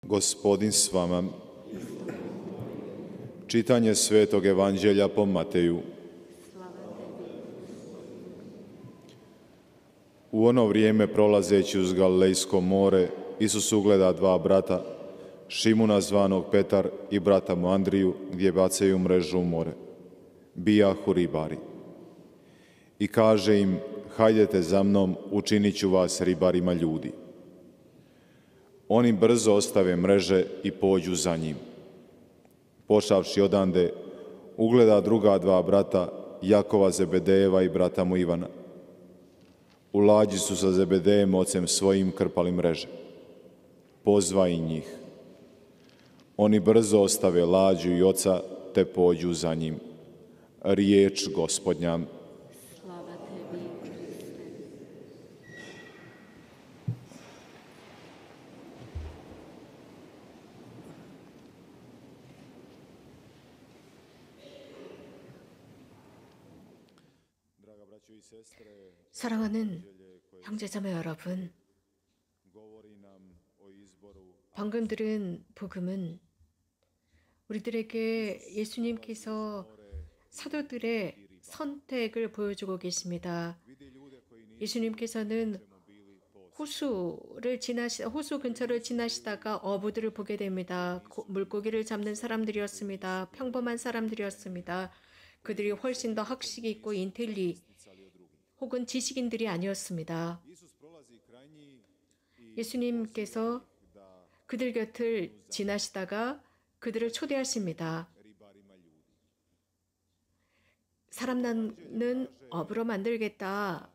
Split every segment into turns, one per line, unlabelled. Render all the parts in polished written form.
Gospodin s vama. Čitanje Svetog Evanđelja po Mateju. U ono vrijeme, prolazeći uz Galilejsko more, Isus ugleda dva brata, Šimuna zvanog Petar i brata mu Andriju, gdje bacaju mrežu u more. Bijahu ribari. I kaže im: hajdete za mnom, učinit ću vas ribarima ljudi. Oni brzo ostave mreže i pođu za njim. Pošavši odande, ugleda druga dva brata, Jakova Zebedejeva i brata mu Ivana. U lađi su sa Zebedejem ocem svojim krpali mreže. Pozva i njih. Oni brzo ostave lađu i oca, te pođu za njim. Riječ Gospodnja.
Slava tebi, Kriste. 사랑하는 형제자매 여러분, 방금 들은 복음은 우리들에게 예수님께서 사도들의 선택을 보여주고 계십니다. 예수님께서는 호수 근처를 지나시다가 어부들을 보게 됩니다. 물고기를 잡는 사람들이었습니다. 평범한 사람들이었습니다. 그들이 훨씬 더 학식이 있고 혹은 지식인들이 아니었습니다. 예수님께서 그들 곁을 지나시다가 그들을 초대하십니다. 사람 낳는 업으로 만들겠다라고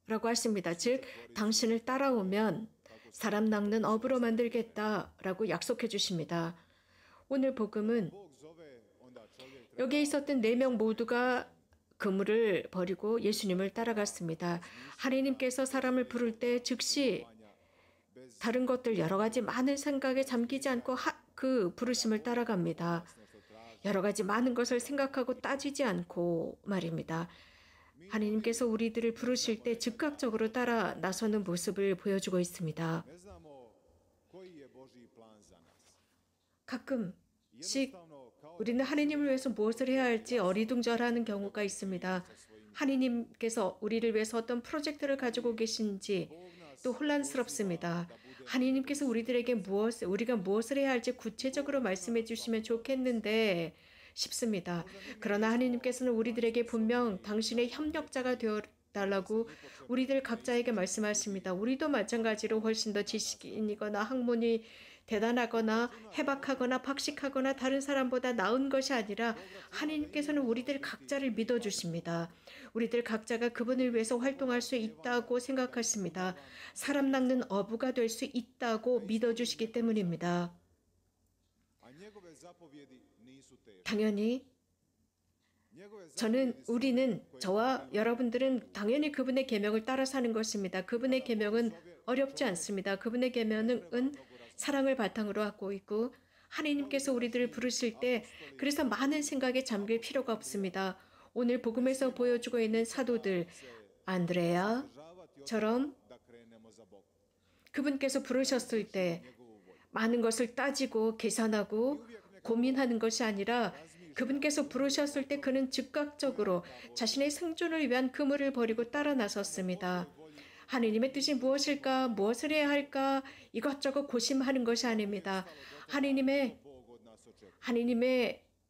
하십니다. 즉, 당신을 따라오면 사람 낳는 업으로 만들겠다라고 약속해 주십니다. 오늘 복음은 여기에 있었던 4명 모두가 그물을 버리고 예수님을 따라갔습니다. 하나님께서 사람을 부를 때 즉시 다른 것들 여러 가지 많은 생각에 잠기지 않고 그 부르심을 따라갑니다. 여러 가지 많은 것을 생각하고 따지지 않고 말입니다. 하나님께서 우리들을 부르실 때 즉각적으로 따라 나서는 모습을 보여주고 있습니다. 가끔씩 우리는 하나님을 위해서 무엇을 해야 할지 어리둥절하는 경우가 있습니다. 하나님께서 우리를 위해서 어떤 프로젝트를 가지고 계신지 또 혼란스럽습니다. 하나님께서 우리들에게 우리가 무엇을 해야 할지 구체적으로 말씀해 주시면 좋겠는데 싶습니다. 그러나 하나님께서는 우리들에게 분명 당신의 협력자가 되어달라고 우리들 각자에게 말씀하십니다. 우리도 마찬가지로 훨씬 더 지식인이거나 학문이 대단하거나 해박하거나 박식하거나 다른 사람보다 나은 것이 아니라 하나님께서는 우리들 각자를 믿어주십니다. 우리들 각자가 그분을 위해서 활동할 수 있다고 생각하십니다. 사람 낚는 어부가 될 수 있다고 믿어주시기 때문입니다. 당연히 저와 여러분들은 당연히 그분의 계명을 따라 사는 것입니다. 그분의 계명은 어렵지 않습니다. 그분의 계명은 사랑을 바탕으로 하고 있고 하나님께서 우리들을 부르실 때 그래서 많은 생각에 잠길 필요가 없습니다. 오늘 복음에서 보여주고 있는 사도들 안드레아처럼 그분께서 부르셨을 때 많은 것을 따지고 계산하고 고민하는 것이 아니라 그분께서 부르셨을 때 그는 즉각적으로 자신의 생존을 위한 그물을 버리고 따라 나섰습니다. 하나님의 뜻이 무엇일까? 무엇을 해야 할까? 이것저것 고심하는 것이 아닙니다. 하나님의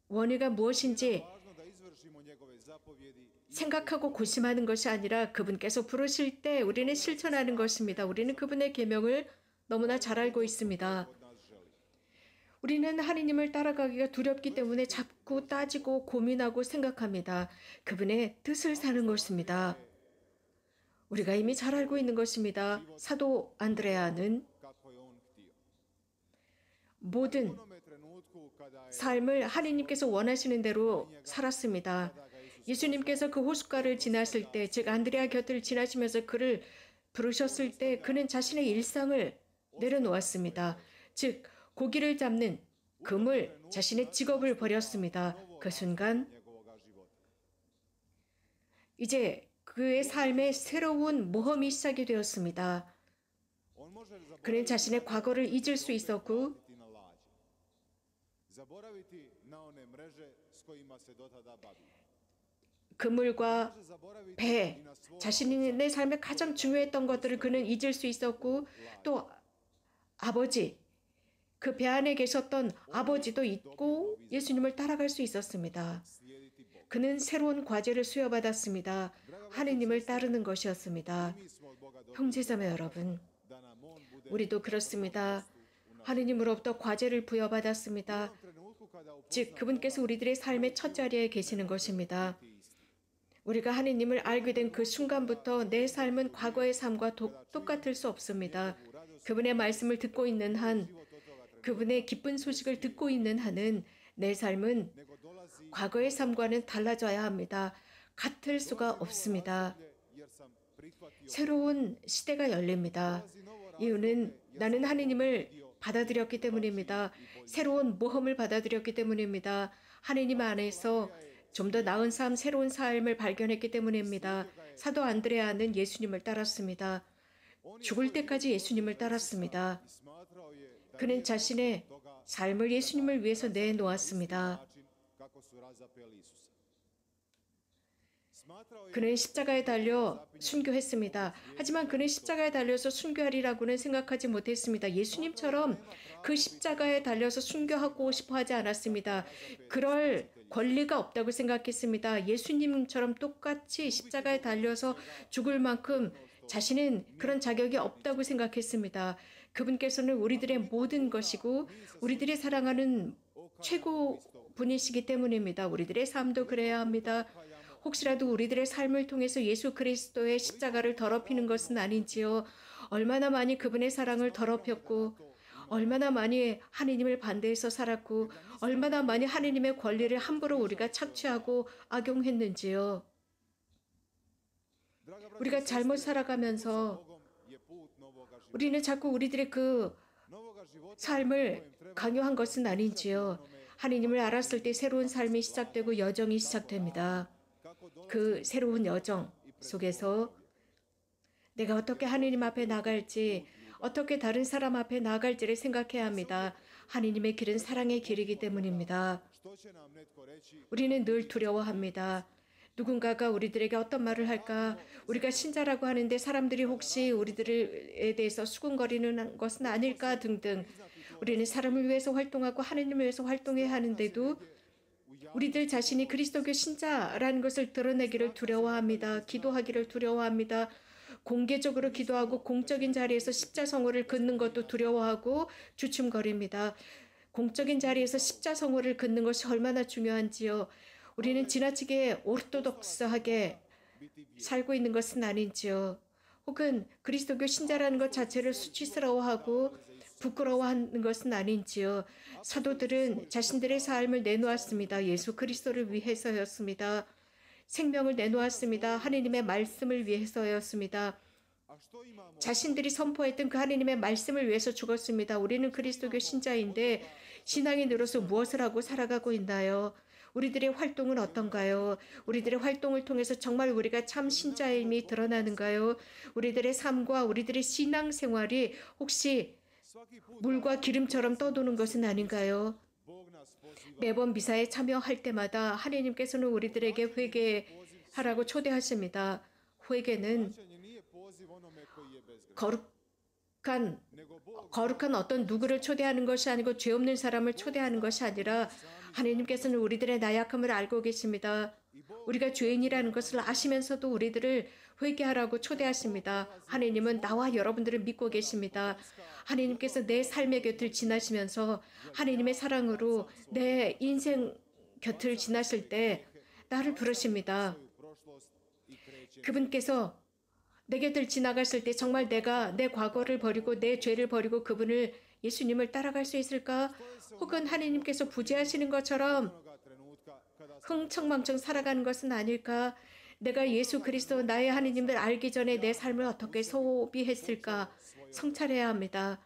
원의가 무엇인지 생각하고 고심하는 것이 아니라 그분께서 부르실 때 우리는 실천하는 것입니다. 우리는 그분의 계명을 너무나 잘 알고 있습니다. 우리는 하나님을 따라가기가 두렵기 때문에 자꾸 따지고 고민하고 생각합니다. 그분의 뜻을 사는 것입니다. 우리가 이미 잘 알고 있는 것입니다. 사도 안드레아는 모든 삶을 하나님께서 원하시는 대로 살았습니다. 예수님께서 그 호숫가를 지나실 때, 즉 안드레아 곁을 지나시면서 그를 부르셨을 때 그는 자신의 일상을 내려놓았습니다. 즉 고기를 잡는 자신의 직업을 버렸습니다. 그 순간 이제 그의 삶에 새로운 모험이 시작이 되었습니다. 그는 자신의 과거를 잊을 수 있었고 그물과 배, 자신의 삶에 가장 중요했던 것들을 그는 잊을 수 있었고 또 아버지, 그 배 안에 계셨던 아버지도 잊고 예수님을 따라갈 수 있었습니다. 그는 새로운 과제를 수여받았습니다. 하느님을 따르는 것이었습니다. 형제자매 여러분, 우리도 그렇습니다. 하느님으로부터 과제를 부여받았습니다. 즉, 그분께서 우리들의 삶의 첫 자리에 계시는 것입니다. 우리가 하느님을 알게 된 그 순간부터 내 삶은 과거의 삶과 똑같을 수 없습니다. 그분의 말씀을 듣고 있는 한, 그분의 기쁜 소식을 듣고 있는 한은 내 삶은 과거의 삶과는 달라져야 합니다. 같을 수가 없습니다. 새로운 시대가 열립니다. 이유는 나는 하느님을 받아들였기 때문입니다. 새로운 모험을 받아들였기 때문입니다. 하느님 안에서 좀 더 나은 삶, 새로운 삶을 발견했기 때문입니다. 사도 안드레아는 예수님을 따랐습니다. 죽을 때까지 예수님을 따랐습니다. 그는 자신의 삶을 예수님을 위해서 내놓았습니다. 그는 십자가에 달려 순교했습니다. 하지만 그는 십자가에 달려서 순교하리라고는 생각하지 못했습니다. 예수님처럼 그 십자가에 달려서 순교하고 싶어 하지 않았습니다. 그럴 권리가 없다고 생각했습니다. 예수님처럼 똑같이 십자가에 달려서 죽을 만큼 자신은 그런 자격이 없다고 생각했습니다. 그분께서는 우리들의 모든 것이고 우리들이 사랑하는 최고 분이시기 때문입니다. 우리들의 삶도 그래야 합니다. 혹시라도 우리들의 삶을 통해서 예수 그리스도의 십자가를 더럽히는 것은 아닌지요. 얼마나 많이 그분의 사랑을 더럽혔고 얼마나 많이 하느님을 반대해서 살았고 얼마나 많이 하느님의 권리를 함부로 우리가 착취하고 악용했는지요. 우리가 잘못 살아가면서 우리는 자꾸 우리들의 그 삶을 강요한 것은 아닌지요. 하느님을 알았을 때 새로운 삶이 시작되고 여정이 시작됩니다. 그 새로운 여정 속에서 내가 어떻게 하느님 앞에 나갈지, 어떻게 다른 사람 앞에 나갈지를 생각해야 합니다. 하느님의 길은 사랑의 길이기 때문입니다. 우리는 늘 두려워합니다. 누군가가 우리들에게 어떤 말을 할까? 우리가 신자라고 하는데 사람들이 혹시 우리들에 대해서 수군거리는 것은 아닐까? 등등. 우리는 사람을 위해서 활동하고 하느님을 위해서 활동해야 하는데도 우리들 자신이 그리스도교 신자라는 것을 드러내기를 두려워합니다. 기도하기를 두려워합니다. 공개적으로 기도하고 공적인 자리에서 십자성호를 긋는 것도 두려워하고 주춤거립니다. 공적인 자리에서 십자성호를 긋는 것이 얼마나 중요한지요. 우리는 지나치게 오르토독스하게 살고 있는 것은 아닌지요. 혹은 그리스도교 신자라는 것 자체를 수치스러워하고 부끄러워하는 것은 아닌지요. 사도들은 자신들의 삶을 내놓았습니다. 예수 그리스도를 위해서였습니다. 생명을 내놓았습니다. 하느님의 말씀을 위해서였습니다. 자신들이 선포했던 그 하느님의 말씀을 위해서 죽었습니다. 우리는 그리스도교 신자인데 신앙이 늘어서 무엇을 하고 살아가고 있나요? 우리들의 활동은 어떤가요? 우리들의 활동을 통해서 정말 우리가 참 신자임이 드러나는가요? 우리들의 삶과 우리들의 신앙생활이 혹시 물과 기름처럼 떠도는 것은 아닌가요? 매번 미사에 참여할 때마다 하나님께서는 우리들에게 회개하라고 초대하십니다. 회개는 거룩한 어떤 누구를 초대하는 것이 아니고 죄 없는 사람을 초대하는 것이 아니라 하나님께서는 우리들의 나약함을 알고 계십니다. 우리가 죄인이라는 것을 아시면서도 우리들을 회개하라고 초대하십니다. 하나님은 나와 여러분들을 믿고 계십니다. 하나님께서 내 삶의 곁을 지나시면서 하나님의 사랑으로 내 인생 곁을 지나실 때 나를 부르십니다. 그분께서 내 곁을 지나갔을 때 정말 내가 내 과거를 버리고 내 죄를 버리고 그분을 예수님을 따라갈 수 있을까? 혹은 하나님께서 부재하시는 것처럼 흥청망청 살아가는 것은 아닐까? 내가 예수 그리스도 나의 하나님을 알기 전에 내 삶을 어떻게 소비했을까? 성찰해야 합니다.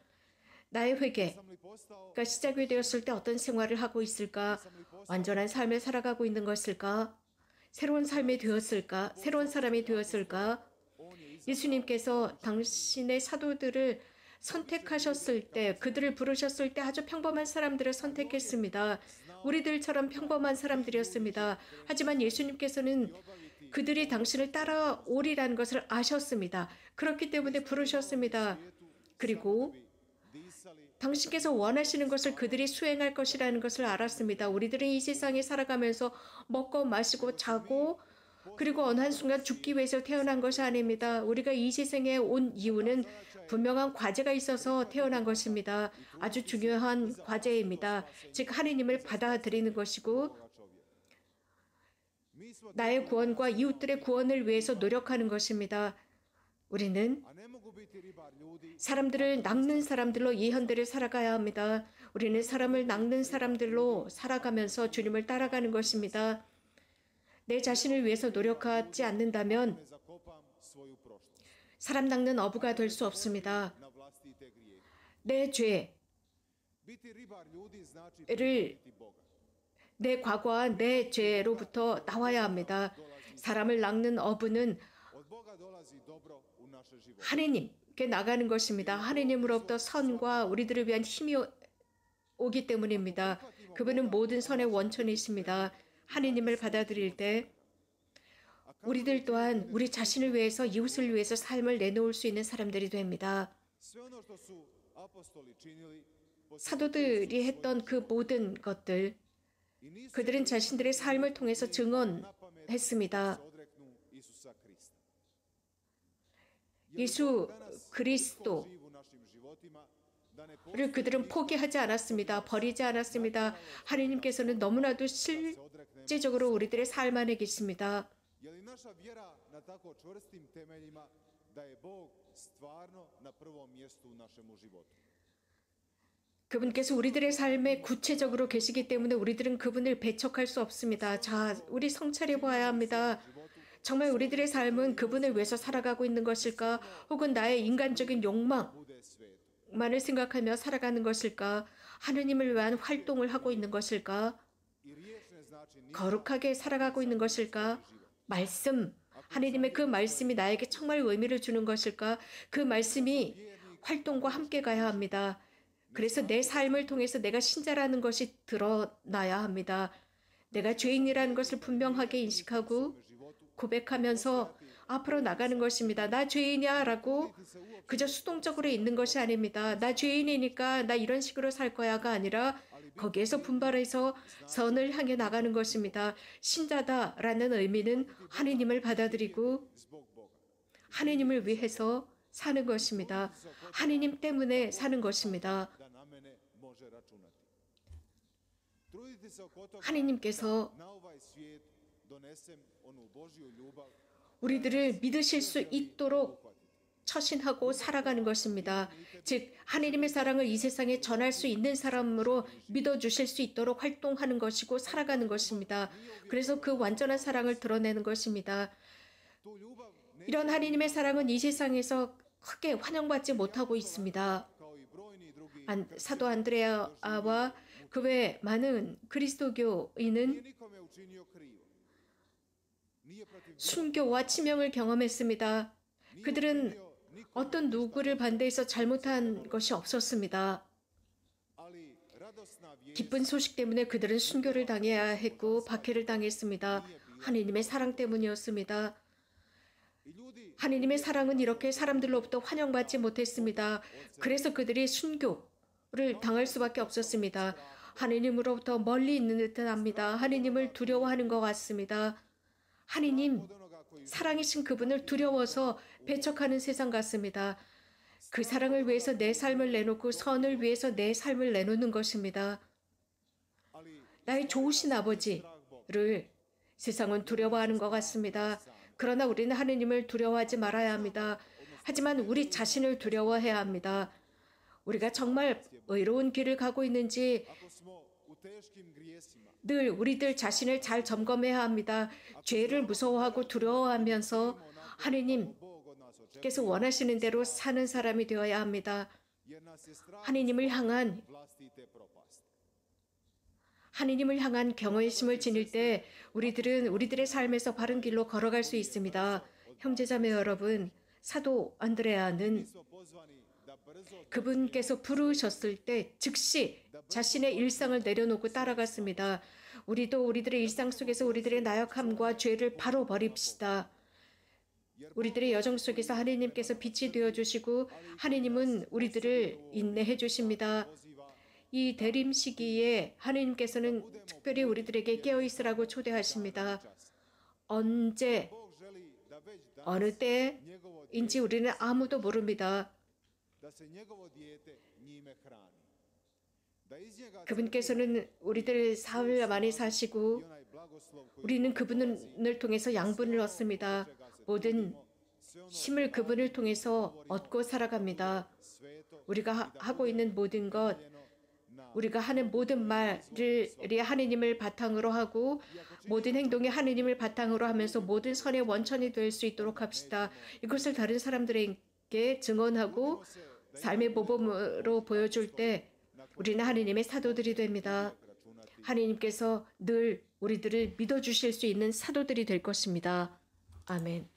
나의 회개가 시작이 되었을 때 어떤 생활을 하고 있을까? 완전한 삶을 살아가고 있는 것일까? 새로운 삶이 되었을까? 새로운 사람이 되었을까? 예수님께서 당신의 사도들을 선택하셨을 때, 그들을 부르셨을 때 아주 평범한 사람들을 선택했습니다. 우리들처럼 평범한 사람들이었습니다. 하지만 예수님께서는 그들이 당신을 따라오리라는 것을 아셨습니다. 그렇기 때문에 부르셨습니다. 그리고 당신께서 원하시는 것을 그들이 수행할 것이라는 것을 알았습니다. 우리들은 이 세상에 살아가면서 먹고 마시고 자고 그리고 어느 한순간 죽기 위해서 태어난 것이 아닙니다. 우리가 이 세상에 온 이유는 분명한 과제가 있어서 태어난 것입니다. 아주 중요한 과제입니다. 즉 하느님을 받아들이는 것이고 나의 구원과 이웃들의 구원을 위해서 노력하는 것입니다. 우리는 사람들을 낚는 사람들로 이 현대를 살아가야 합니다. 우리는 사람을 낚는 사람들로 살아가면서 주님을 따라가는 것입니다. 내 자신을 위해서 노력하지 않는다면 사람 낚는 어부가 될 수 없습니다. 내 죄를 내 과거와 내 죄로부터 나와야 합니다. 사람을 낚는 어부는 하느님께 나가는 것입니다. 하느님으로부터 선과 우리들을 위한 힘이 오기 때문입니다. 그분은 모든 선의 원천이십니다. 하느님을 받아들일 때 우리들 또한 우리 자신을 위해서 이웃을 위해서 삶을 내놓을 수 있는 사람들이 됩니다. 사도들이 했던 그 모든 것들 그들은 자신들의 삶을 통해서 증언했습니다. 예수 그리스도를 그들은 포기하지 않았습니다. 버리지 않았습니다. 하느님께서는 너무나도 실제적으로 우리들의 삶 안에 계십니다. 그분께서 우리들의 삶에 구체적으로 계시기 때문에 우리들은 그분을 배척할 수 없습니다. 자, 우리 성찰해 보아야 합니다. 정말 우리들의 삶은 그분을 위해서 살아가고 있는 것일까? 혹은 나의 인간적인 욕망만을 생각하며 살아가는 것일까? 하느님을 위한 활동을 하고 있는 것일까? 거룩하게 살아가고 있는 것일까? 말씀, 하느님의 그 말씀이 나에게 정말 의미를 주는 것일까? 그 말씀이 활동과 함께 가야 합니다. 그래서 내 삶을 통해서 내가 신자라는 것이 드러나야 합니다. 내가 죄인이라는 것을 분명하게 인식하고 고백하면서 앞으로 나가는 것입니다. 나 죄인이야 라고 그저 수동적으로 있는 것이 아닙니다. 나 죄인이니까 나 이런 식으로 살 거야가 아니라 거기에서 분발해서 선을 향해 나가는 것입니다. 신자다라는 의미는 하느님을 받아들이고 하느님을 위해서 사는 것입니다. 하느님 때문에 사는 것입니다. 하느님께서 우리들을 믿으실 수 있도록 처신하고 살아가는 것입니다. 즉 하느님의 사랑을 이 세상에 전할 수 있는 사람으로 믿어주실 수 있도록 활동하는 것이고 살아가는 것입니다. 그래서 그 완전한 사랑을 드러내는 것입니다. 이런 하느님의 사랑은 이 세상에서 크게 환영받지 못하고 있습니다. 사도 안드레아와 그 외 많은 그리스도교인은 순교와 치명을 경험했습니다. 그들은 어떤 누구를 반대해서 잘못한 것이 없었습니다. 기쁜 소식 때문에 그들은 순교를 당해야 했고 박해를 당했습니다. 하느님의 사랑 때문이었습니다. 하느님의 사랑은 이렇게 사람들로부터 환영받지 못했습니다. 그래서 그들이 순교를 당할 수밖에 없었습니다. 하느님으로부터 멀리 있는 듯은 합니다. 하느님을 두려워하는 것 같습니다. 하느님, 사랑이신 그분을 두려워서 배척하는 세상 같습니다. 그 사랑을 위해서 내 삶을 내놓고 선을 위해서 내 삶을 내놓는 것입니다. 나의 좋으신 아버지를 세상은 두려워하는 것 같습니다. 그러나 우리는 하느님을 두려워하지 말아야 합니다. 하지만 우리 자신을 두려워해야 합니다. 우리가 정말 의로운 길을 가고 있는지 늘 우리들 자신을 잘 점검해야 합니다. 죄를 무서워하고 두려워하면서 하느님께서 원하시는 대로 사는 사람이 되어야 합니다. 하느님을 향한 경외심을 지닐 때 우리들은 우리들의 삶에서 바른 길로 걸어갈 수 있습니다. 형제자매 여러분, 사도 안드레아는 그분께서 부르셨을 때 즉시 자신의 일상을 내려놓고 따라갔습니다. 우리도 우리들의 일상 속에서 우리들의 나약함과 죄를 바로 버립시다. 우리들의 여정 속에서 하나님께서 빛이 되어주시고 하나님은 우리들을 인내해 주십니다. 이 대림 시기에 하나님께서는 특별히 우리들에게 깨어있으라고 초대하십니다. 언제, 어느 때인지 우리는 아무도 모릅니다. 그분께서는 우리들 사흘 만에 사시고 우리는 그분을 통해서 양분을 얻습니다. 모든 힘을 그분을 통해서 얻고 살아갑니다. 우리가 하고 있는 모든 것, 우리가 하는 모든 말이 하느님을 바탕으로 하고 모든 행동이 하느님을 바탕으로 하면서 모든 선의 원천이 될 수 있도록 합시다. 이것을 다른 사람들에게 증언하고 삶의 모범으로 보여줄 때 우리는 하느님의 사도들이 됩니다. 하느님께서 늘 우리들을 믿어주실 수 있는 사도들이 될 것입니다. 아멘.